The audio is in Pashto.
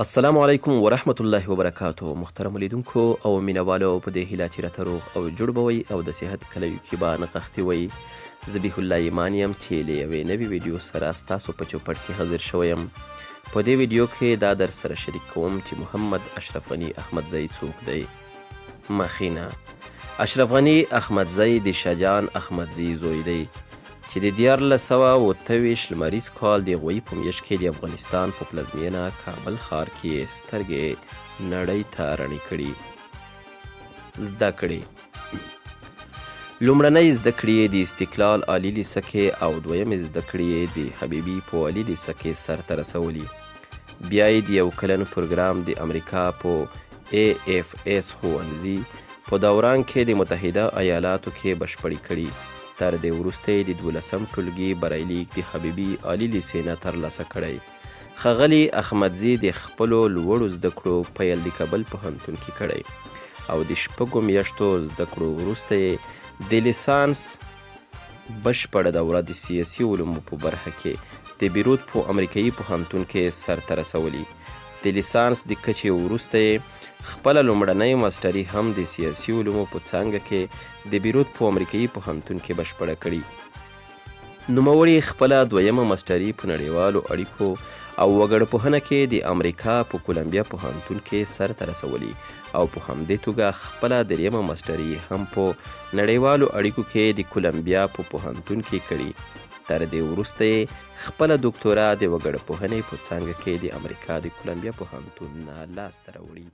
السلام علیکم ورحمت الله وبرکاتو. محترم لیدونکو او مینوالو، په دې هیله چې راته روغ او جوړ به وئ او د صحت کلیو کې به نغښتي وئ. ذبیح الله ایمان یم چې له یوې نوې ویډیو سره ستاسو په چوپړ کې حاضر شوی یم. په دې ویډیو کې دا در سره شریک کوم چې محمد اشرف غني احمدزی څوک دی. مخینه اشرف غني احمدزی د شاهجان احمدزي زوی دی چې د 1928 لمریز کال د غویي په میاشت کې د افغانستان په پلازمینه کابل ښار کې سترګې نړۍ ته رڼې کړي. زده کړې لومړنۍ زده کړې د استقلال عالي لیسه کې او دویمې زده کړې د حبیبي په عالي لیسه کې سرته رسولي. بیا یې د یو کلن پروګرام د امریکا په AFS ښوونځي په دوران کې د متحده ایالاتو کې بشپړې کړي. تر دې وروسته یې د 12 ټولګي بریلیک د حبیبي عالي لیسې نه ترلاسه کړی. ښاغلي احمدزي د خپلو لوړو زده کړو پیل د کابل پوهنتون کې کړی او د 6 میاشتو زده کړو وروسته یې د لیسانس بشپړه دوره د سیاسي علومو په برخه کې د بیروت په امریکایي پوهنتون کې سرته رسولي. د لیسانس د کچې وروسته یې خپله لومړنۍ ماسټري هم د سیاسي علومو په څانګه کې د بیروت په امریکایي پوهنتون کې بشپړه کړي. نوموړي خپله دویمه ماسټري په نړیوالو اړیکو او وګړپوهنه کې د امریکا په کولمبیا پوهنتون کې سرته رسولي او په همدې توګه خپله دریمه ماسټري هم په نړیوالو اړیکو کې د کولمبیا په پوهنتون کې کړي. تر دې وروسته یې خپله دوکتورا د وګړپوهنې په څانګه کې د امریکا د کولمبیا پوهنتون نه لاسته راوړي.